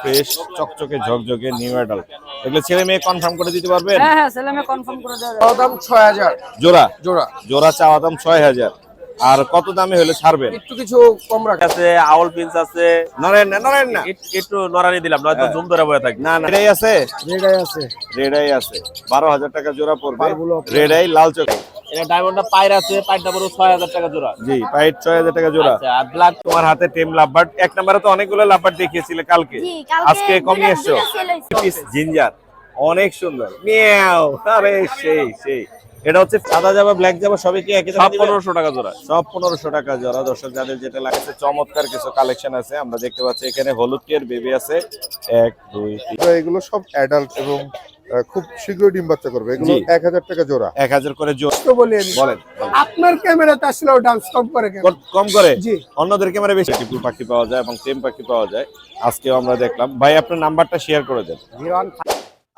Fresh চকচকে ঝকঝকে new adult এগুলো ছেলে মেয়ে কনফার্ম করে দিতে পারবেন? হ্যাঁ হ্যাঁ, ছেলে মেয়ে কনফার্ম করে দেওয়া যাবে। দাম 6000 জোড়া জোড়া। জোড়া চাওয়া দাম 6000। আর কত দামে হলে ছাড়বেন? একটু কিছু কম রাখা আছে। আউল পিন্স আছে, নরেন না একটু নরানি দিলাম, নয়তো জুম ধরে বয়ে থাকবে। না রেডাই আছে, রেডাই আছে। রেডাই আছে 12000 টাকা জোড়া পড়বে। পারগুলো আপনার। রেডাই লাল চোখ। এটা ডায়মন্ডটা পায়ের আছে, পায়েরটা বড় 6000 টাকা জোড়া। জি পাইট 6000 টাকা জোড়া। আচ্ছা, আর ব্ল্যাক তোমার হাতে টেম লাভবার্ড এক নম্বরে তো অনেকগুলো লাভবার্ড দেখিয়েছিলে কালকে, আজকে কমিয়ে এসছো। পিস জিঞ্জার অনেক সুন্দর মিয়াও। আরে সেই সেই এটা হচ্ছে সাদা জামা ব্ল্যাক জামা সবই কি একই দামে সব দিবেন? 1500 টাকা জোড়া। সব 1500 টাকা জোড়া। দর্শক যাদের যেটা লাগছে চমৎকার কিছু কালেকশন আছে আমরা দেখতে পাচ্ছি। এখানে হলুদ টিয়ার বেবি আছে 1 2 3 এগুলো সব অ্যাডাল্ট এবং খুব শীঘ্রই ডিম বাচ্চা করবে। এগুলো জি। 1000 টাকা জোড়া। 1000 করে জোড়া। তো বলেন বলেন আপনার ক্যামেরাতে আসলেও ডান্স কম করে কেন? কম করে জি। অন্যদের ক্যামেরা বেশি টিপুল পাখি পাওয়া যায় এবং টেম পাখি পাওয়া যায়। আজকেও আমরা দেখলাম। ভাই আপনার নাম্বারটা শেয়ার করে দেন।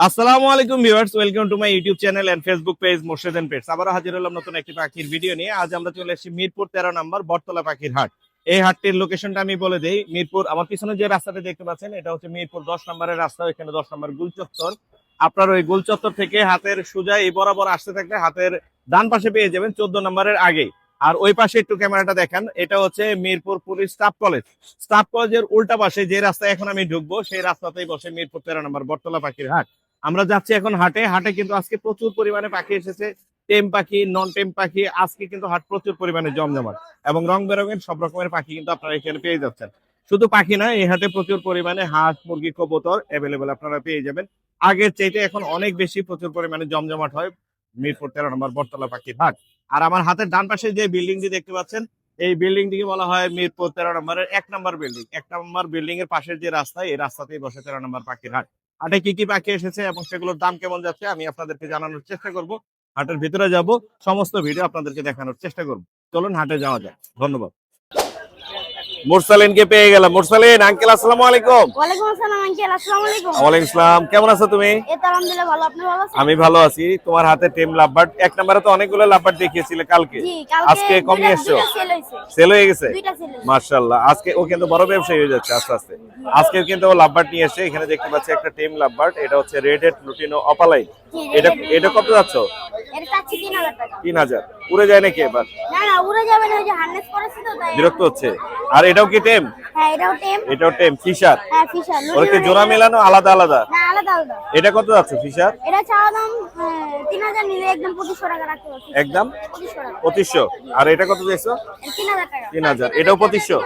আসসালামু আলাইকুম viewers, welcome to my YouTube channel and Facebook page Morshed and pets. আবারো হাজির হলাম নতুন একটি পাখির ভিডিও নিয়ে। আজ আমরা চলে এসেছি মিরপুর 13 নম্বর বটতলা পাখির হাট। এই হাটটির লোকেশনটা আমি বলে দেই। মিরপুর আমার পিছনে যে রাস্তাটা দেখতে পাচ্ছেন এটা হচ্ছে মিরপুর 10 নম্বরের রাস্তা। এখানে 10 নম্বর গুলচত্বর। আপনার ওই গুলচত্বর থেকে হাতের সোজা এই বরাবর আসতে থাকলে হাতের ডান পাশে পেয়ে যাবেন 14 নম্বরের আগেই। আর ওই পাশে একটু ক্যামেরাটা দেখেন, এটা হচ্ছে Mirpur police staff college. Staff কলেজের উল্টা পাশে যে রাস্তায় এখন আমি ঢুকবো সেই রাস্তাতেই বসে মিরপুর 13 নম্বর বটতলা পাখির হাট। আমরা যাচ্ছি এখন হাটে। হাটে কিন্তু আজকে প্রচুর পরিমাণে পাখি এসেছে, টেম পাখি নন টেম পাখি। আজকে কিন্তু হাট প্রচুর পরিমাণে জমজমাট এবং রং বেরঙের সব রকমের পাখি কিন্তু আপনারা এখানে পেয়ে যাচ্ছেন। শুধু পাখি না, এই হাটে প্রচুর পরিমাণে হাঁস মুরগি কবুতর অ্যাভেলেবেল আপনারা পেয়ে যাবেন। আগের চাইতে এখন অনেক বেশি প্রচুর পরিমাণে জমজমাট হয় মিরপুর 13 নম্বর বটতলা পাখির হাট। আর আমার হাতের ডান পাশে যে বিল্ডিংটি দেখতে পাচ্ছেন এই বিল্ডিংটিকে বলা হয় মিরপুর 13 নম্বরের 1 নম্বর বিল্ডিং। 1 নম্বর বিল্ডিং এর পাশের যে রাস্তা, এই রাস্তাতেই বসে 13 নম্বর পাখির হাট। হাটে কি কি পাখি এসেছে এবং সেগুলোর দাম কেমন যাচ্ছে আমি আপনাদেরকে জানানোর চেষ্টা করব। হাটের ভিতরে যাব, সমস্ত ভিডিও আপনাদেরকে দেখানোর চেষ্টা করব। চলুন হাটে যাওয়া যায়। ধন্যবাদ। মুরসালিনকে পেয়ে গেলাম। মুরসালিন আঙ্কেল আসসালামু আলাইকুম। ওয়ালাইকুম আসসালাম আঙ্কেল, আসসালামু আলাইকুম। ওয়ালাইকুম আসসালাম। কেমন আছো তুমি? এই তো আলহামদুলিল্লাহ ভালো, আপনি ভালো আছেন? আমি ভালো আছি। তোমার হাতে টেম লাভবার্ড এক নম্বরে তো অনেকগুলো লাভবার্ড দেখিয়েছিলে কালকে, জি, কালকে আজকে কমিয়ে এসছো। দুইটা সেল হইছে। সেল হয়ে গেছে দুইটা সেল হইছে। মাশাআল্লাহ। আজকে ও কিন্তু বড় ব্যবসায়ী হয়ে যাচ্ছে আস্তে আস্তে। আজকে কিন্তু ও লাভবার্ড নিয়ে এসেছে। এখানে দেখতে পাচ্ছি একটা টেম লাভবার্ড, এটা হচ্ছে রেড হেড লুটিনো অপালাইন। জি, এটা red head এটা কত যাচ্ছ? এর চাচ্ছি 3000 টাকা। 3000 উড়ে যায় নাকি এবার? না না, উড়ে যাবে না, ওই যে হার্নেস করেছে তো তাই। বিরক্ত হচ্ছে। আর এটাও কি টেম? হ্যাঁ, এটাও টেম। এটাও টেম ফিশার। হ্যাঁ, ফিশার। ওর কি জোড়া মেলানো আলাদা আলাদা? না, আলাদা আলাদা। এটা কত যাচ্ছে ফিশার? এটা চাওয়া দাম 3000, নিলে একদম 2500 টাকা রাখতে হবে। একদম 2500 টাকা। 2500। আর এটা কত যাইছো? এর 3000 টাকা। 3000। এটাও 2500।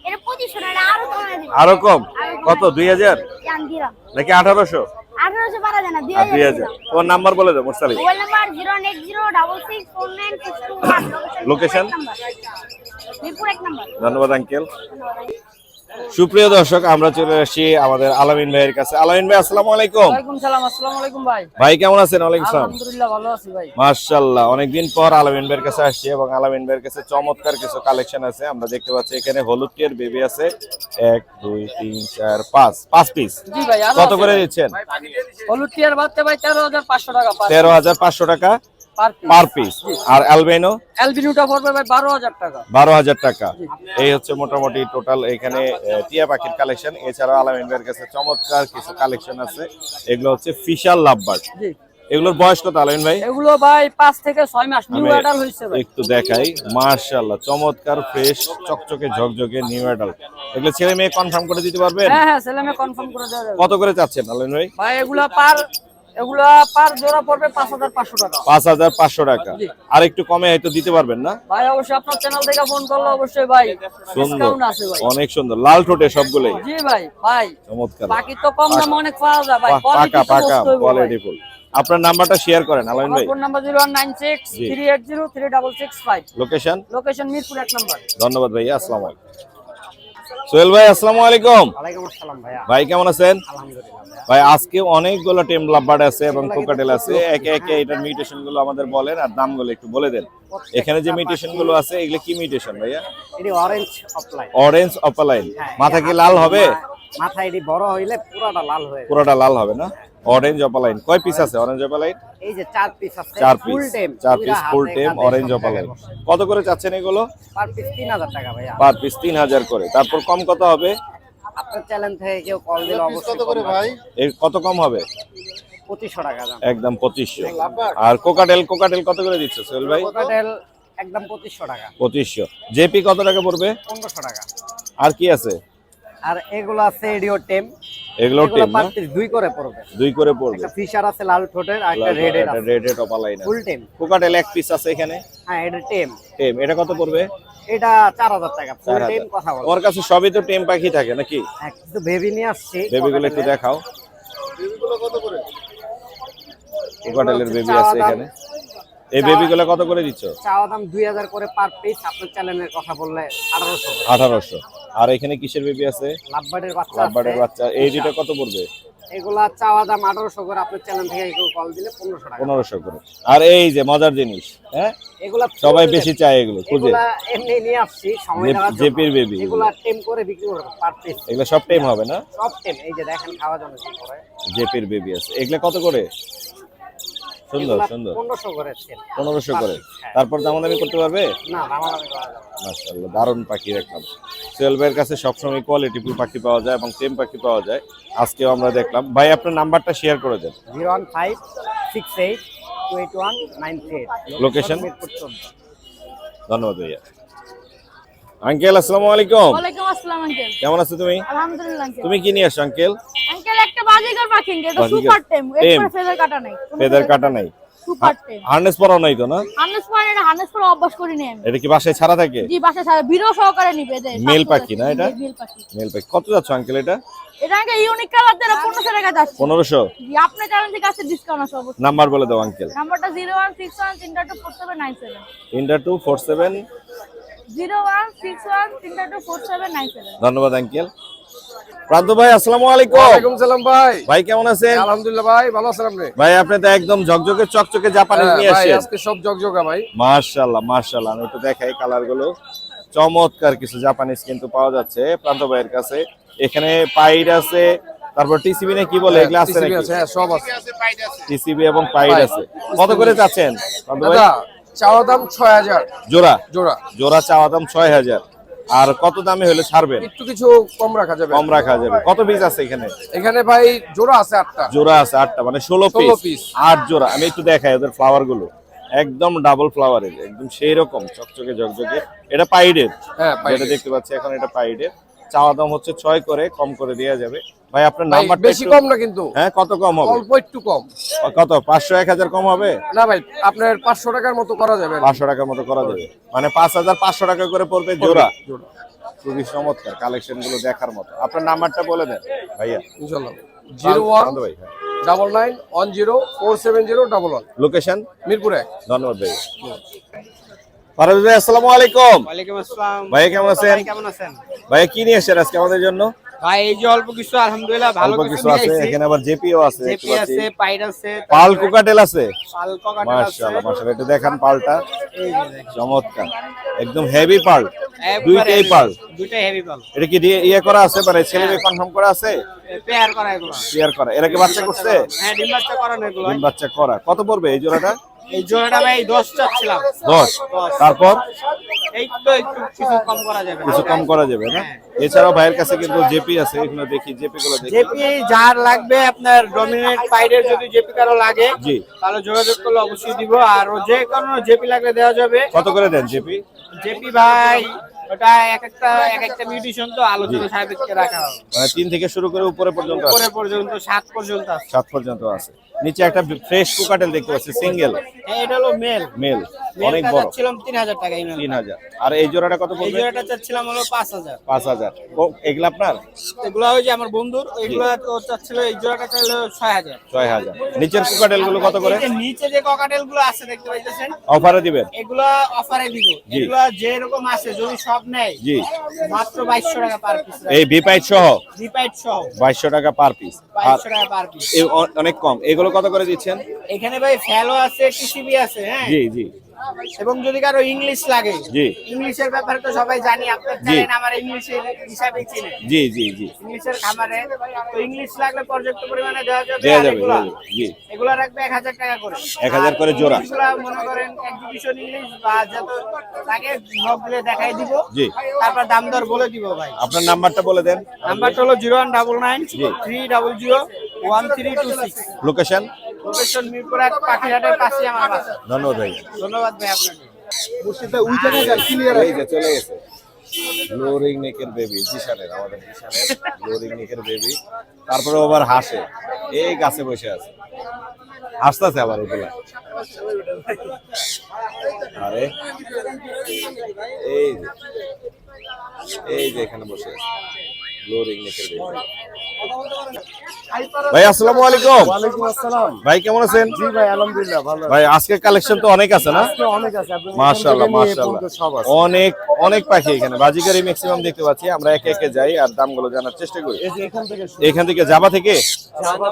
এটা 2500 টাকা, আরো কমে দিবে। আরো কম? কত 2000 জান দিলাম। নাকি 1800? 1800 পারা যায় না, আর 2000 2000। তোমার নাম্বার বলে দাও মুরসালিন। Mobile number 08066496221। লোকেশন? মিরপুর 1 নম্বর। ধন্যবাদ আঙ্কেল। সুপ্রিয় দর্শক, আমরা চলে আসছি আমাদের আলামিন ভাইয়ের কাছে। আলামিন ভাই আসসালামু আলাইকুম। ওয়ালাইকুম সালাম, আসসালামু আলাইকুম ভাই। ভাই কেমন আছেন? ওয়ালাইকুম আসসালাম। আলহামদুলিল্লাহ ভালো আছি ভাই। মাশাআল্লাহ, অনেকদিন পর আলামিন ভাইয়ের কাছে আসছি এবং আলামিন ভাইয়ের কাছে চমৎকার কিছু কালেকশন আছে। আমরা দেখতে পাচ্ছি এখানে হলুদ টিয়ার বেবি আছে 1 2 3 4 5 পিস। জি ভাই, আরো কত আছে করে ভাই। দিচ্ছেন? হলুদ টিয়ার বাচ্চা ভাই 13500 টাকা পার 13500 টাকা পিস। Per piece. আর অ্যালবিনো? অ্যালবিনোটা পড়বে ভাই 12000 টাকা। 12000 টাকা। এই হচ্ছে মোটামুটি টোটাল এখানে টিয়া পাখির কালেকশন। এছাড়াও আলামিন ভাইয়ের কাছে চমৎকার কিছু কালেকশন আছে। এগুলো হচ্ছে ফিশার লাভবার্ড। জি, এগুলোর বয়স কত আলামিন ভাই? এগুলো ভাই 5 থেকে 6 মাস নিউ আমি অ্যাডাল্ট হইছে ভাই। একটু দেখাই। মাশাআল্লাহ, চমৎকার ফ্রেশ চকচকে ঝকঝকে নিউ অ্যাডাল্ট। এগুলো ছেলে মেয়ে কনফার্ম করে দিতে পারবেন? হ্যাঁ হ্যাঁ, ছেলে মেয়ে কনফার্ম করে দেওয়া যাবে। কত করে চাচ্ছেন আলামিন ভাই? ভাই এগুলা পার জোড়া পড়বে 5500 টাকা। 5500 টাকা। জি। আর একটু কমে হয়তো দিতে পারবেন না? ভাই অবশ্যই আপনার চ্যানেল থেকে ফোন করলে অবশ্যই ভাই সুন্দর, ডিসকাউন্ট আছে ভাই। অনেক সুন্দর লাল ঠোঁটে সবগুলোই। জি ভাই, ভাই চমৎকার বাকি তো কম দামে অনেক পাওয়া যায় ভাই। পাকা পাকা কোয়ালিটি ফুল। আপনার নাম্বারটা শেয়ার করেন আলামিন ভাই। Phone number 01963803655। Location? Location Mirpur 1 নম্বর। ধন্যবাদ ভাইয়া, আসসালামু আলাইকুম। সোহেল ভাই আসসালামু আলাইকুম। ওয়ালাইকুম আসসালাম ভাইয়া। ভাই কেমন আছেন? আলহামদুলিল্লাহ ভাই আজকে অনেকগুলো টেম লাভবার্ড আছে এবং কোকাটেল আছে। একে একে এটার মিউটেশন গুলো আমাদের বলেন আর দামগুলো একটু বলে দেন। এখানে যে মিউটেশন গুলো আছে এগুলো কি মিউটেশন ভাইয়া? এটি অরেঞ্জ অফলাইন। Orange opaline. মাথা কি লাল হবে? মাথা এটি বড় হইলে পুরোটা লাল হয়ে পুরোটা লাল হবে না? অরেঞ্জ অপালাইন কয় পিস আছে? অরেঞ্জ অপালাইন এই যে 4 পিস আছে। 4 ফুল পিস। টেম 4 পিস ফুল টেম অরেঞ্জ অপালাইন। কত করে চাচ্ছেন এগুলো? পার পিস 3000 টাকা ভাইয়া। পার পিস 3000 করে। তারপর কম কত হবে? আপনার চ্যানেল থেকে কেউ কল দিলে অবশ্যই কত করে ভাই? এর কত কম হবে? 2500 টাকা দাম। একদম 2500। আর কোকাটেল কত করে দিচ্ছ সোহেল ভাই? কোকাটেল একদম 2500 টাকা। 2500। জেপি কত টাকা পড়বে? 1500 টাকা। আর কি আছে? আর এগুলো আছে এডিও টেম। এগুলো টেম না? পার পিস 2 করে পড়বে। 2 করে পড়বে। একটা ফিশার আছে লাল ঠোঁটের আর একটা রেডের আছে। রেডেড অপালাইন ফুল টেম। কোকাটেল এক পিস আছে এখানে। হ্যাঁ এটা টেম। টেম এটা কত পড়বে? এটা 4000 টাকা। ফুল 4000 টেম কথা বল। ওর কাছে সবই তো টেম পাখি থাকে নাকি? হ্যাঁ কিছু বেবি নিয়ে আসছি। বেবিগুলো একটু দেখাও। বেবিগুলো কত করে? কোকাটেলের বেবি আছে এখানে। এই বেবিগুলো কত করে দিচ্ছ? চাওয়া দাম 2000 করে পার পিস। আপনার চ্যানেলের কথা বললে 1800 করে। 1800। আর এখানে কিসের বেবি আছে? লাভবার্ডের বাচ্চা লাভবার্ডের আছে। বাচ্চা। এই দুটো কত পড়বে? এগুলা চাওয়া দাম 1800 করে। আপনার চ্যানেল থেকে কেউ কল দিলে 1500 টাকা। 1500 করে। আর এই যে মজার জিনিস, হ্যাঁ এগুলা সবাই বেশি চায় এগুলো খুঁজে। এগুলা এমনি নিয়ে আসছি সময় লাগার জন্য। জেপির বেবি এগুলা টেম করে বিক্রি করব পার পিস। এগুলো সব টেম হবে না? সব টেম। এই যে দেখেন খাওয়া জন্য কি করে। জেপির বেবি আছে। এগুলো কত করে? সুন্দর এগুলা সুন্দর। 1500 করে সেল। 1500 করে। হ্যাঁ। তারপর দামাদামি করতে পারবে? না দামাদামি করা যাবে না। মাশাআল্লাহ দারুণ পাখি দেখলাম। সোহেল ভাইয়ের কাছে সবসময় কোয়ালিটিফুল পাখি পাওয়া যায় এবং টেম পাখি পাওয়া যায়। আজকেও আমরা দেখলাম। ভাই আপনার নাম্বারটা শেয়ার করে দেন। 01568281938। লোকেশন? মিরপুর 14। ধন্যবাদ ভাইয়া। আঙ্কেল আসসালামু আলাইকুম। ওয়ালাইকুম আসসালাম আঙ্কেল। কেমন আছো তুমি? আলহামদুলিল্লাহ আঙ্কেল। তুমি কি নিয়ে আসছো আঙ্কেল? আঙ্কেল একটা বাজিকার পাখি এটা বাজিকার। সুপার টেম। টেম। এর ফেদার কাটা নাই। ফেদার কাটা নাই। সুপার টেম। হার্নেস পরাও নাই তো না? হার্নেস পরে এটা হার্নেস পরে অভ্যাস করি নি আমি। এটা কি বাসায় ছাড়া থাকে? জি বাসায় ছাড়া ভিডিও সহকারে নিবে দেয়। মেল পাখি না এটা? মেল পাখি। মেল পাখি। কত যাচ্ছে আঙ্কেল এটা? এটা আঙ্কেল ইউনিক কালার দিয়ে 1500 টাকা যাচ্ছে। 1500। জি আপনার চ্যানেল থেকে আছে ডিসকাউন্ট আছে অবশ্যই। নাম্বার বলে দাও আঙ্কেল। নাম্বারটা 01613247797 30247। 01613247797। ধন্যবাদ আঙ্কেল। প্রান্ত ভাই আসসালামু আলাইকুম। ওয়ালাইকুম সালাম ভাই। ভাই কেমন আছেন? আলহামদুলিল্লাহ ভাই, ভালো আছেন আপনি? ভাই আপনি তো একদম ঝকঝকে চকচকে জাপানিজ নিয়ে ভাই আসছেন। আজকে সব জগজগা ভাই। মাশাআল্লাহ মাশাআল্লাহ। আমি একটু দেখাই কালার গুলো। চমৎকার কিছু জাপানিজ কিন্তু পাওয়া যাচ্ছে প্রান্ত ভাইয়ের কাছে। এখানে পাইড আছে, তারপর টিসিবি না কি বলে এগুলা আছে TCB নাকি? আছে, হ্যাঁ সব আছে। টিসিবি এবং পাইড আছে। কত করে চাচ্ছেন প্রান্ত ভাই? দাদা চাওয়া দাম 6000 জোড়া? জোড়া। জোড়া চাওয়া দাম 6000। আর কত দামে হলে ছাড়বেন? একটু কিছু কম রাখা যাবে। কম রাখা যাবে। কত পিস আছে এখানে? এখানে ভাই জোড়া আছে 8টা। জোড়া আছে 8টা, মানে 16 16 পিস। পিস। 8 জোড়া। আমি একটু দেখাই ওদের ফ্লাওয়ার গুলো। একদম ডাবল ফ্লাওয়ারের, একদম সেই রকম চকচকে ঝকঝকে। এটা পাইডের। হ্যাঁ ভাই যেটা দেখতে পাচ্ছি এখন এটা পাইডের। চাওয়া দাম হচ্ছে 6 করে, কম করে দেওয়া যাবে। ভাই আপনার নাম্বারটা বেশি কম না কিন্তু। হ্যাঁ কত কম হবে? অল্প একটু কম। কত 500 1000 কম হবে? না ভাই আপনার 500 টাকার মতো করা যাবে। 500 টাকার মতো করা যাবে, মানে 5500 টাকা করে পড়বে জোড়া। জোড়া। খুবই চমৎকার কালেকশন গুলো দেখার মতো। আপনার নাম্বারটা বলে দেন ভাইয়া। ইনশাআল্লাহ। প্রান্ত ভাই, হ্যাঁ। 9910401111। লোকেশন? মিরপুর 1। ধন্যবাদ ভাই। ফারাজ ভাই আসসালামু আলাইকুম। ওয়ালাইকুম আসসালাম। ভাইয়া কেমন আছেন? কেমন আছেন? ভাইয়া কি নিয়ে এসেছেন আজকে আমাদের জন্য? ভাই এই যে অল্প কিছু আলহামদুলিল্লাহ ভালো অল্প কিছু আছে। এখানে আবার জেপিও আছে দেখতে জেপি পাচ্ছি। আছে, পাইড আছে, পাল কোকাটেল আছে। পাল ককাটেল আছে। মাশাআল্লাহ মাশাআল্লাহ। একটু দেখান পালটা। এই যে দেখেন। চমৎকার, একদম হেভি পাল। একবারে দুইটাই heavy পাল। দুইটাই হেভি পাল। এটা কি ইয়ে করা আছে, মানে ছেলে মেয়ে কনফার্ম করা আছে? পেয়ার করা এগুলো। শেয়ার করা। এরা কি বাচ্চা করছে? হ্যাঁ ডিম বাচ্চা করানো এগুলো। ডিম বাচ্চা করা। কত পড়বে এই জোড়াটা? এই জোড়াটা ভাই 10 চাচ্ছিলাম। 10। তারপর এই তো একটু কিছু কম করা যাবে। কিছু কম করা যাবে না? এছাড়াও ভাইয়ের কাছে কিন্তু জেপি আছে, এগুলো দেখি জেপি গুলো দেখি। জেপি যার লাগবে আপনার ডমিনেট পাইডের যদি জেপি কারো লাগে জি। তাহলে যোগাযোগ করলে অবশ্যই দিব। আর যে কোনো জেপি লাগলে দেওয়া যাবে। কত করে দেন জেপি? জেপি ভাই ওটা এক একটা মিউটেশন তো আলোচনা সাপেক্ষে রাখা হবে। মানে 3 থেকে শুরু করে উপরে পর্যন্ত আছে। উপরে পর্যন্ত 7 পর্যন্ত আছে। 7 পর্যন্ত আছে। নিচে একটা ফ্রেশ কোকাটেল দেখতে পাচ্ছি, সিঙ্গেল হ্যাঁ এটা হলো মেল। মেল, অনেক মেলটা বড়। চাচ্ছিলাম 3000 টাকা এই মেল। 3000। আর এই জোড়াটা কত এই পড়বে? জোড়াটা চাচ্ছিলাম হলো 5000। 5000। এগুলা আপনার? এগুলো ওই যে আমার বন্ধুর, এইগুলো ও চাচ্ছিল এই জোড়াটা চাইল 6000। 6000। নিচের কোকাটেল গুলো কত করে? এই যে নিচে যে ককাটেল গুলো আছে দেখতে পাইতেছেন অফারে দিবেন? এগুলো অফারে দিব। জি। এগুলো যে রকম আছে যদি সব নেয় জি। মাত্র 2200 টাকা পার পিস। এই ভিপাইট সহ রিপাইট সহ 2200 টাকা পার পিস। আর 2200 টাকা পার পিস। অনেক কম। এগুলো কত করে দিচ্ছেন? এখানে ভাই ফ্যালো আছে, টিসিবি আছে, হ্যাঁ জি জি। এবং যদি কারো ইংলিশ লাগে, জি ইংলিশের ব্যাপারে তো সবাই জানি, আপনার চ্যানেল আমার ইংলিশের হিসাবেই চিনে, জি জি জি ইংলিশের খামারে তো ইংলিশ লাগলে পর্যাপ্ত পরিমাণে দেওয়া যাবে। দেয়া আর যাবে, এগুলা দেয়া যাবে, জি এগুলা রাখবে 1000 টাকা করে, 1000 করে জোড়া। এগুলা মনে করেন এক্সিবিশন ইংলিশ বা যত লাগে সব গুলো দেখাই দিব, জি তারপর দাম দর বলে দিব ভাই। আপনার নাম্বারটা বলে দেন। নাম্বারটা হলো 01993001326। লোকেশন লোকেশন মিরপুর 1 পাখিরহাটের পাশে আমার বাসা। ধন্যবাদ ভাই। ধন্যবাদ ভাই আপনাকে। এই যে চলে গেছে গ্লোরিং নেকের বেবি, জিশানের, আমাদের জিশানের গ্লোরিং নেকের বেবি। তারপরে আবার হাসে, এই গাছে বসে আছে, হাসতেছে আবার এগুলা। আরে এই যে এখানে বসে আছে গ্লোরিং নেকের বেবি। ভাই আসসালামু আলাইকুম। ওয়ালাইকুম আসসালাম। ভাই কেমন আছেন? জি ভাই আলহামদুলিল্লাহ ভালো। ভাই আজকে কালেকশন তো অনেক আছে না? অনেক আছে। মাশাআল্লাহ মাশাআল্লাহ, সব আছে। অনেক অনেক পাখি এখানে, বাজিকারি ম্যাক্সিমাম দেখতে পাচ্ছি। আমরা একে একে যাই আর দামগুলো জানার চেষ্টা করি। এই যে এখান থেকে জাবা থেকে জাবা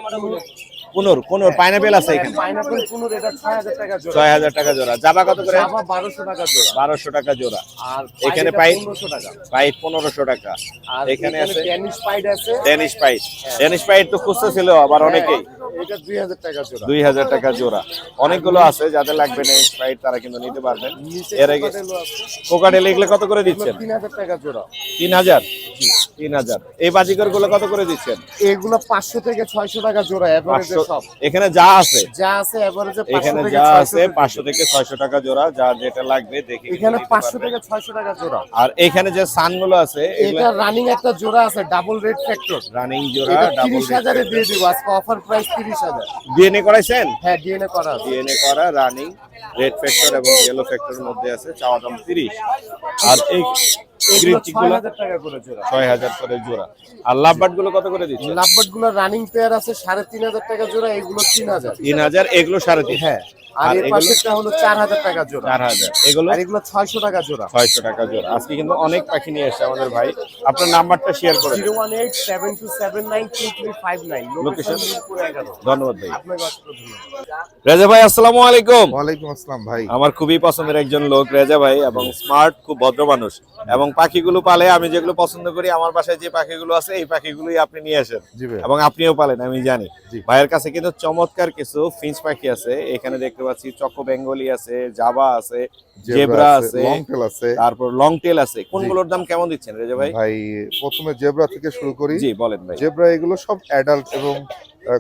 কোন পাইনাপেল আছে এখানে? পাইনাপল কোন এটা 6000 টাকা জোড়া। 6000 টাকা জোড়া। জাবা কত করে? জাবা 1200 টাকা জোড়া। 1200 টাকা জোড়া। আর এখানে পাইট পাইট 1500 টাকা। পাইট 1500 টাকা। আর এখানে আছে ড্যানিশ পাইট আছে। ড্যানিশ পাইট। ড্যানিশ পাইট তো খুঁজতে ছিল আবার অনেকেই। এটা 2000 টাকা জোড়া। 2000 টাকা জোড়া। অনেকগুলো আছে, যাদের লাগবে ড্যানিশ পাইট তারা কিন্তু নিতে পারবেন। এর আগে কোকাটেল এগুলো কত করে দিচ্ছেন? 3000 টাকা জোড়া। 3000। 3000। এই বাজিকর গুলো কত করে দিচ্ছেন? এগুলো 500 থেকে 600 টাকা জোড়া এভারেজে 500 সব। এখানে যা আছে, যা আছে এভারেজে 500 এখানে থেকে যা 600 আছে 500 থেকে 600 টাকা জোড়া, যার যেটা লাগবে দেখে এখানে নিতে 500 পারবেন। থেকে 600 টাকা জোড়া। আর এখানে যে সানগুলো আছে এটা রানিং একটা জোড়া আছে ডাবল রেড ফ্যাক্টর। রানিং জোড়া এটা ডাবল 30000 এ দিয়ে দিব আজকে অফার প্রাইস 30000। ডিএনএ করাইছেন? হ্যাঁ ডিএনএ করা আছে। ডিএনএ করা রানিং রেড ফ্যাক্টর এবং ইয়েলো ফ্যাক্টরের মধ্যে আছে, চাওয়া দাম 30। আর এই এগুলো গ্রিন গুলো 6000 টাকা করে জোড়া। 6000 করে জোড়া। আর লাভবার্ড গুলো কত করে দিচ্ছেন? লাভবার্ড গুলো রানিং পেয়ার আছে 3500 টাকা জোড়া, এগুলো 3000। 3000, এগুলো 3.5। হ্যাঁ আর এর পাশেরটা হলো 4000 টাকা জোড়া। 4000। এগুলো আর এগুলো 600 টাকা জোড়া। 600 টাকা জোড়া। আজকে কিন্তু অনেক পাখি নিয়ে এসেছে আমাদের ভাই। আপনার নাম্বারটা শেয়ার করে দিন। 01872792359 লোকেশন মিরপুর 11। ধন্যবাদ ভাই। আপনাকে অসংখ্য ধন্যবাদ। রেজা ভাই আসসালামু আলাইকুম। ওয়ালাইকুম আসসালাম ভাই। আমার খুবই পছন্দের একজন লোক রেজা ভাই, এবং স্মার্ট, খুব ভদ্র মানুষ, এবং পাখিগুলো পালে। আমি যেগুলো পছন্দ করি, আমার বাসায় যে পাখিগুলো আছে এই পাখিগুলোই আপনি নিয়ে আসেন, জি ভাই। এবং আপনিও পালেন আমি জানি। জি। ভাইয়ের কাছে কিন্তু চমৎকার কিছু ফিঞ্চ পাখি আছে। এখানে দেখতে পাচ্ছি চকো বেঙ্গলি আছে, জাবা আছে, জেব্রা আছে, লং টেল আছে। তারপর লং টেল আছে। কোনগুলোর দাম কেমন দিচ্ছেন রেজা ভাই? ভাই প্রথমে জেব্রা থেকে শুরু করি। জি বলেন ভাই। জেব্রা এগুলো সব অ্যাডাল্ট এবং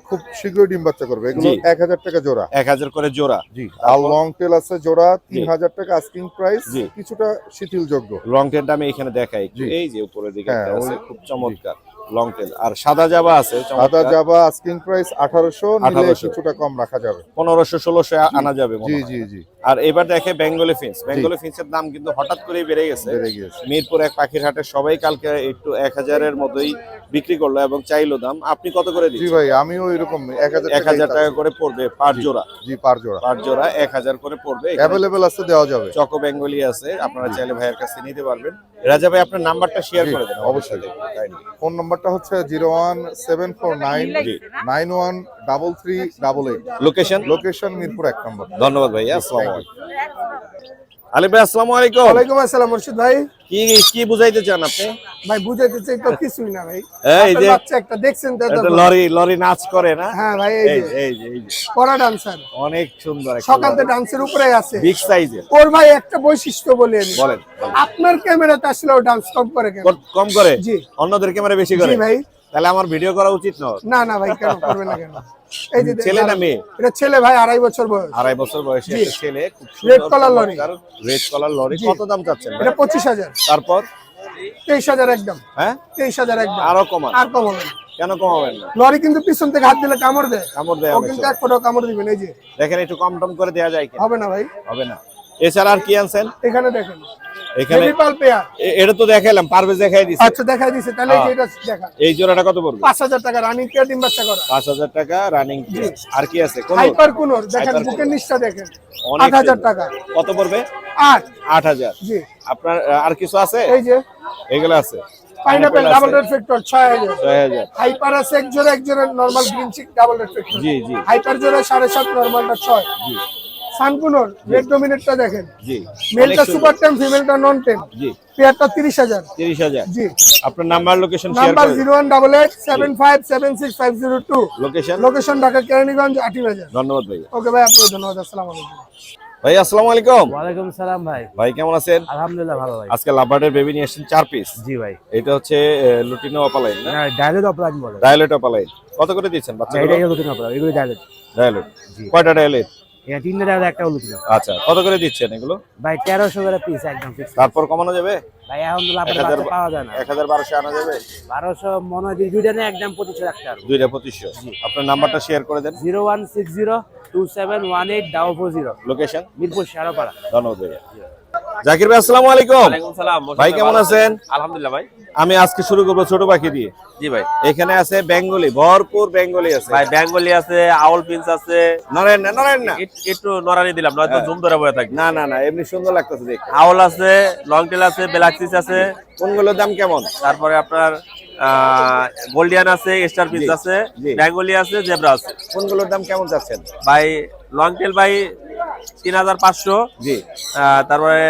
খুব শীঘ্রই ডিম বাচ্চা করবে। এগুলো জি। 1000 টাকা জোড়া। 1000 করে জোড়া। জি। আর লং টেল আছে জোড়া 3000 টাকা আস্কিং প্রাইস, জি। কিছুটা শিথিল যোগ্য। লং টেলটা আমি এখানে দেখাই একটু। জি। এই যে উপরের দিকে হ্যাঁ, একটা আছে, ওই- খুব চমৎকার লং টেল। আর সাদা জাবা আছে সাদা চমৎকার। জাবা আস্কিং প্রাইস 1800, নিলে 1800 কিছুটা কম রাখা যাবে। 1500-1600 আনা যাবে মনে জি হয়। জি জি আর এবার দেখে বেঙ্গলি ফিঞ্চ। বেঙ্গলি ফিঞ্চের দাম কিন্তু হঠাৎ করেই বেড়ে গেছে। বেড়ে গিয়েছে। মিরপুর 1 পাখির হাটে সবাই কালকে একটু 1000 এর মতোই বিক্রি করলো এবং চাইলো দাম। আপনি কত করে জি দিচ্ছেন? ভাই আমিও এরকম 1000 1000 টাকা করে পড়বে পার জোড়া। জি পার জোড়া। পার জোড়া 1000 করে পড়বে। এখানে অ্যাভেলেবল আছে, দেওয়া যাবে। চকো বেঙ্গলি আছে, আপনারা চাইলে ভাইয়ের কাছে নিতে পারবেন। রাজা ভাই আপনার নাম্বারটা শেয়ার জি, করে দেন অবশ্যই। ফোন নাম্বারটা হচ্ছে 01749913388। লোকেশন? লোকেশন মিরপুর 1 নম্বর। ধন্যবাদ ভাই। আসসালামু আলাইকুম। আলী ভাই আসসালামু আলাইকুম। ওয়ালাইকুম আসসালাম মুর্শিদ ভাই। কি কি বুঝাইতে চান আপনি? ভাই বুঝাইতে চাই তো কিছুই না ভাই। এই যে বাচ্চা একটা দেখছেন তো? একটা লরি লরি নাচ করে না? হ্যাঁ ভাই, এই যে এই যে পরা ডান্সার, অনেক সুন্দর একটা সকালতে ডান্সের উপরে আছে। বিগ সাইজের। ওর ভাই একটা বৈশিষ্ট্য বলি আমি। বলেন। আপনার ক্যামেরাতে আসলে ও ডান্স কম করে কেন? কম করে? জি। অন্যদের ক্যামেরা বেশি করে? জি ভাই। তাহলে আমার ভিডিও করা উচিত না? না না ভাই, কেন করবে না কেন? এই যে ছেলে না মেয়ে? এটা ছেলে ভাই, 2.5 বছর বয়স। 2.5 বছর বয়সী জি। একটা ছেলে, খুব রেড কলার লরি। রেড কলার লরি। জি। কত দাম চাচ্ছেন ভাই? এটা 25000। তারপর 23000 একদম। হ্যাঁ 23000 একদম। আরো কমান? আর কম হবে না। কেন কমাবেন না? লরি কিন্তু পিছন থেকে হাত দিলে কামড় দেয়। কামড় দেয় ও অনেক কিন্তু সময়। এক ফোঁটাও কামড় দিবেন। এই যে দেখেন একটু কম টম করে দেয়া যায় কি? হবে না ভাই। হবে না। এছাড়া আর কি আনছেন এখানে দেখেন, এখানে? বেবি পাল পেয়ার। এটা তো দেখাইলাম, পারভেজ দেখাই দিছে। আচ্ছা দেখাই দিছে, তাহলে এই যে এটা দেখা। এই জোড়াটা কত পড়বে? 5000 টাকা রানিং পেয়ার, ডিম বাচ্চা করা। 5000 টাকা রানিং। আর কি আছে? কোন হাইপার কুনোর দেখেন, হাইপার বুকের নিচটা দেখেন। অনেক 8000 সুন্দর। টাকা। কত পড়বে? 8। 8000। জি। আপনার আর কিছু আছে? এই যে এগুলো আছে। Pineapple double red factor 6000। 6000। Hyper আছে এক জোড়া normal green cheek double red factor. জি জি হাইপার জোড়া 7.5, নরমালটা 6। জি। সানকুনর রেড ডমিনেটটা দেখেন, জি মেলটা অনেক সুন্দর। সুপার টেম, ফিমেলটা নন টেম, জি পেয়ারটা 30,000। 30,000। জি, আপনার নাম্বার লোকেশন শেয়ার নাম্বার করে 01887576502, লোকেশন। লোকেশন ঢাকা কেরানীগঞ্জ 18,000। ধন্যবাদ ভাই। ওকে ভাই, আপনাকে ধন্যবাদ। আসসালামু আলাইকুম। ভাই আসসালামু আলাইকুম। ওয়ালাইকুম সালাম ভাই। ভাই কেমন আছেন? আলহামদুলিল্লাহ ভালো ভাই। আজকে লাভার্ডের বেবি নিয়ে এসেছেন 4 পিস। জি ভাই। এটা হচ্ছে লুটিনো অপালাইন না? ডায়লগ অপরাধ বলে। ডায়ালেট অপালাইন। কত করে দিচ্ছেন বাচ্চাগুলো? এটাই লুটিনো অপরাধ, এগুলো ডায়লগ। ডায়ালেট। জি। কয়টা ডায়ালেট? এটা 3টা ডায়লগ, একটা লুটিনো। আচ্ছা, কত করে দিচ্ছেন এগুলো? ভাই 1300 করে পিস একদম ফিক্স। তারপর কমানো যাবে? ভাই এখন তো লাভের বাচ্চা পাওয়া যায় না। 1200 আনা যাবে? 1200 মনে হয় দুইটা না, একদম 2500 রাখতে পারবো। দুইটা 2500। আপনার নাম্বারটা শেয়ার করে দেন। 01602718440। লোকেশন মিরপুর শেরাপাড়া। ধন্যবাদ ভাইয়া। জাকির ভাই আসসালামু আলাইকুম। ওয়ালাইকুম সালাম। ভাই কেমন আছেন? আলহামদুলিল্লাহ ভাই। আমি আজকে শুরু করবো ছোট পাখি দিয়ে। জি ভাই। এখানে আছে বেঙ্গলি, ভরপুর বেঙ্গলি আছে। ভাই বেঙ্গলি আছে, আউল পিন্স আছে। নরেন না, নরেন না। একটু নরানি দিলাম, নয়তো জুম ধরে বয়ে থাকবে। না না না, এমনি সুন্দর লাগতেছে দেখতে। আউল আছে, লং টেল আছে, ব্ল্যাকসিস আছে। কোনগুলোর দাম কেমন? তারপরে আপনার গোল্ডিয়ান আছে, স্টার পিন্স আছে, জি। বেঙ্গলি আছে, জেব্রা আছে। কোনগুলোর দাম কেমন চাচ্ছেন? ভাই লং টেল ভাই 3500। জি তারপরে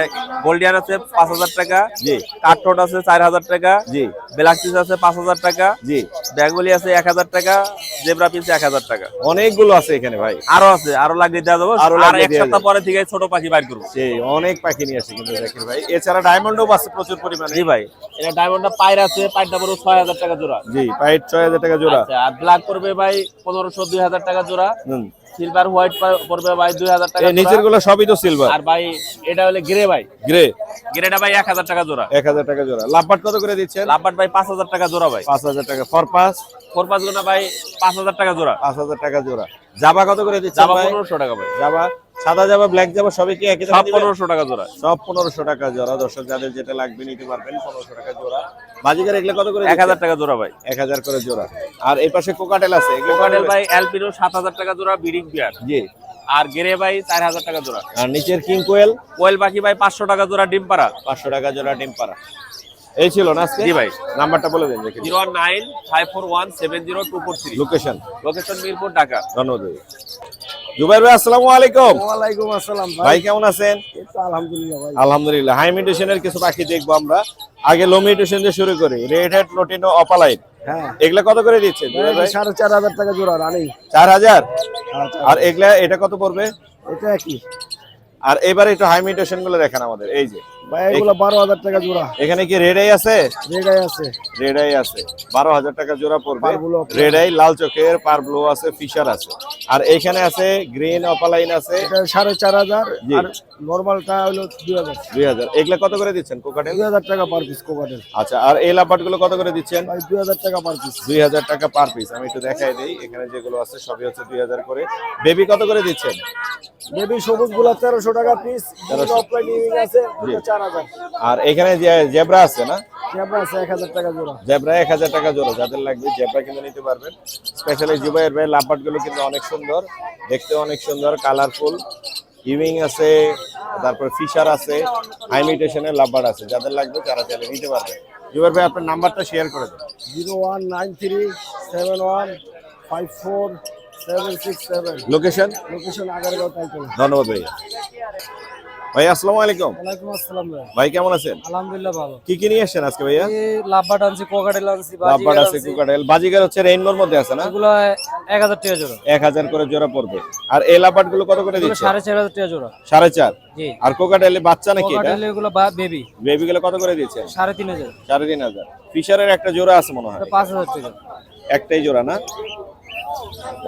গোল্ডিয়ান আছে 5000 টাকা। জি কাঠঠোঁট আছে 4000 টাকা। জি ব্ল্যাকসিস আছে 5000 টাকা। জি বেঙ্গলি আছে 1000 টাকা। জেব্রা পিন্স 1000 টাকা। অনেকগুলো আছে এখানে ভাই। আরো আছে, আরো লাগিয়ে দেওয়া যাবো। আরো আর লাগিয়ে এক দেওয়া সপ্তাহ যাবে। পরে থেকে ছোট পাখি বাইর করবো। সেই অনেক পাখি নিয়ে আসে কিন্তু জাকির ভাই। এছাড়া ডায়মন্ডও আছে প্রচুর পরিমাণে। জি ভাই, এটা ডায়মন্ডটা পায়ের আছে, পায়েরটা পড়বে 6000 টাকা জোড়া। জি, পাইট 6000 টাকা জোড়া। আচ্ছা, আর ব্ল্যাক পড়বে ভাই 1500 2000 টাকা জোড়া। হুম। সিলভার হোয়াইট পড়বে ভাই 2000 টাকা এই নিচের জোড়া। গুলো সবই তো সিলভার। আর ভাই এটা হলে গ্রে ভাই, গ্রে গ্রেটা ভাই 1000 টাকা জোড়া। 1000 টাকা জোড়া। লাভবাট কত করে দিচ্ছেন? লাভবাট ভাই 5000 টাকা জোড়া ভাই। 5000 টাকা। ফরপাস ফোরপাস গুলো ভাই 5000 টাকা জোড়া। 5000 টাকা জোড়া। জাবা কত করে দিচ্ছেন জামা ভাই? 1500 টাকা ভাই। জাবা, সাদা জাবা, ব্ল্যাক জাবা সবই কি একই দামে সব দিবেন? 1500 টাকা জোড়া। সব 1500 টাকা জোড়া। দর্শক যাদের যেটা লাগবে নিতে পারবেন। 1500 টাকা জোড়া। বাজিকার এগুলো কত করে? 1000 টাকা জোড়া ভাই। 1000 করে জোড়া। আর এই পাশে কোকাটেল আছে, এগুলো কোকাটেল ভাই অ্যালপিনো 7000 টাকা জোড়া ব্রিডিং পেয়ার। জি। আর গ্রে ভাই 4000 টাকা জোড়া। আর নিচের কিং কোয়েল কোয়েল পাখি ভাই 500 টাকা জোড়া ডিম পাড়া। 500 টাকা জোড়া ডিম পাড়া। এই ছিল না আজকে? জি ভাই। নাম্বারটা বলে দেন দেখি। 01954170243। লোকেশন। লোকেশন মিরপুর ঢাকা। ধন্যবাদ ভাই। জুবাইর ভাই আসসালামু আলাইকুম। ওয়ালাইকুম আসসালাম ভাই কেমন আছেন? আলহামদুলিল্লাহ ভাই। আলহামদুলিল্লাহ। হাই মিউটেশনের কিছু পাখি দেখবো আমরা। আগে লো মিউটেশন দিয়ে শুরু করি। Red head, lutino, opaline. হ্যাঁ, এগুলা কত করে দিচ্ছেন জুবাইর ভাই? 4500 টাকা জোড়া রানিং। 4000। আর এগুলা এটা কত পড়বে? এটা কি আর এবারে একটু হাই মিউটেশন গুলো দেখেন আমাদের। এই যে ভাই, এগুলো 12000 টাকা জোড়া। এখানে কি রেড আই আছে? রেড আই আছে। রেড আই আছে 12000 টাকা জোড়া পড়বে। পারগুলো আপনার। রেড আই, লাল চোখের, পার ব্লু আছে, ফিশার আছে। আর এখানে আছে গ্রিন অপালাইন আছে। এটা 4500। জি। আর নরমালটা হলো 2000। 2000। এগুলা কত করে দিচ্ছেন কোকাটেল? 2000 টাকা পার পিস কোকাটেল। আচ্ছা, আর এই লাভবাট গুলো কত করে দিচ্ছেন? ভাই 2000 টাকা পার পিস। 2000 টাকা পার পিস। আমি একটু দেখাই দেই। এখানে যেগুলো আছে সবই হচ্ছে 2000 করে। বেবি কত করে দিচ্ছেন? বেবি সবুজ গুলা 1300 টাকা পিস। 1300 অফলাইন আছে, ওটা 4000। আর এখানে যে জেব্রা আছে না? ক্যামেরা আছে 1000 টাকা জোড়া। জেব্রা 1000 টাকা জোড়া। যাদের লাগবে জেব্রা কিন্তু নিতে পারবেন। স্পেশালি জুবাইর ভাই লাভবাট গুলো কিন্তু অনেক সুন্দর, দেখতে অনেক সুন্দর, কালারফুল। ইভিং আছে, তারপর ফিশার আছে, হাই মিউটেশনের লাভবাট আছে। যাদের লাগবে তারা চাইলে নিতে পারবে। জুবাইর ভাই আপনার নাম্বারটা শেয়ার করে দেন। 01937154767। লোকেশন। Location Agargaon title. ধন্যবাদ ভাই। ভাই আসসালামু আলাইকুম। ওয়ালাইকুম আসসালাম ভাই। ভাই কেমন আছেন? আলহামদুলিল্লাহ ভালো। কি কি নিয়ে আসছেন আজকে ভাইয়া? এই লাভবাট আনছি, কোকাটেল আনছি, লাভবাট আছে, কোকাটেল। বাজিগার হচ্ছে রেইনবোর মধ্যে আছে না? এগুলো 1000 টাকা জোড়া। 1000 করে জোড়া পড়বে। আর এই লাভবাট গুলো কত করে দিচ্ছেন? 4500 টাকা জোড়া। 4.5। জি। আর কোকাটেল বাচ্চা নাকি এটা? কোকাটেল এগুলো বেবি। বেবি গুলো কত করে দিচ্ছেন? 3500। 3500। ফিশারের একটা জোড়া আছে মনে হয়। 5000 টাকা। একটাই জোড়া না?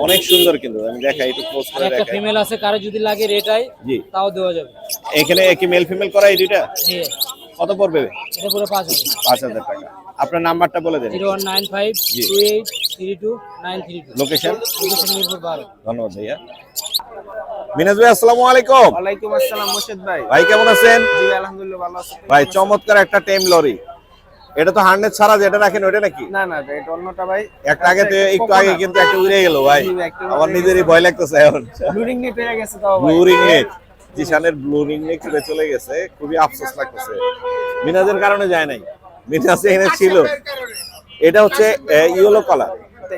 অনেক সুন্দর কিন্তু। আমি দেখাই একটু ক্লোজ করে একটা দেখাই। ফিমেল আছে, কারো যদি লাগে রেটাই জি। তাও দেওয়া যাবে। এখানে কি মেল ফিমেল করা এই দুইটা? জি। কত পড়বে? এটা পুরো 5000। 5000 টাকা। আপনার নাম্বারটা বলে দেন। 01952832932। লোকেশন। লোকেশন মিরপুর 12। ধন্যবাদ ভাইয়া। মিনাজ ভাই আসসালামু আলাইকুম। ওয়ালাইকুম আসসালাম মোর্শেদ ভাই। ভাই কেমন আছেন? জি আলহামদুলিল্লাহ ভালো আছি। ভাই চমৎকার একটা টেম লরি। এটা তো হার্নেস ছাড়া যেটা রাখেন ওটা নাকি? না না ভাই, এটা অন্যটা ভাই। একটা আগে তো একটু আগে কিন্তু একটা উড়ে গেল ভাই। জি ভাই, একটা আমার উড়ে নিজেরই ভয় লাগতেছে এখন। ব্লুরিং নিয়ে পেয়ে গেছে তাও ভাই। ব্লু রিং নেক, জিশানের ব্লু রিং নেক উড়ে চলে গেছে। খুবই আফসোস লাগতেছে। মিনাজের কারণে যায় নাই। মিনাজ এখানে ছিল। এটা হচ্ছে ইয়েলো কালার।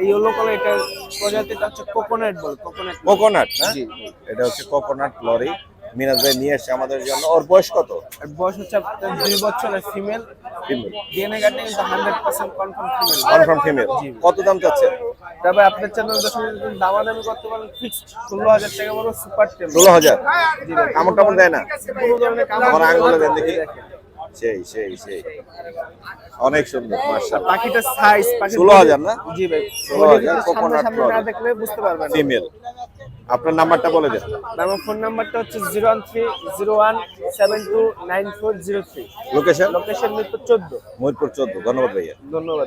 ইয়েলো কালার এটার প্রজাতিটা হচ্ছে কোকোনাট বল, কোকোনাট। কোকোনাট না? জি। এটা হচ্ছে কোকোনাট লরি, মিরাজ ভাই নিয়ে এসেছে আমাদের জন্য। ওর বয়স কত? আর বয়স হচ্ছে আপনার 2 বছরের ফিমেল। ফিমেল, ডিএনএ কার্ডে কিন্তু 100% কনফার্ম ফিমেল। Confirm female. কত দাম চাচ্ছেন? তবে আপনার চ্যানেল দামাদামি করতে পারেন, ফিক্সড 16,000 টাকা বড় সুপার টেম। 16,000? কামড় টামড় দেয় না? কোনো ধরনের কামড় আমার আঙ্গুলে দেন দেখি। দেখেন। সেই সেই সেই অনেক সুন্দর মাশাআল্লাহ। পাখিটার সাইজ 16,000 না? জি ভাই। 16,000 কোকোনাট সামনে না দেখলে বুঝতে পারবেন না। ফিমেল। আপনার নাম্বারটা বলে দেন। আমার ফোন নাম্বারটা হচ্ছে 01301729403। লোকেশন? লোকেশন মিরপুর 14। ময়ূরপুর 14। ধন্যবাদ ভাইয়া। ধন্যবাদ।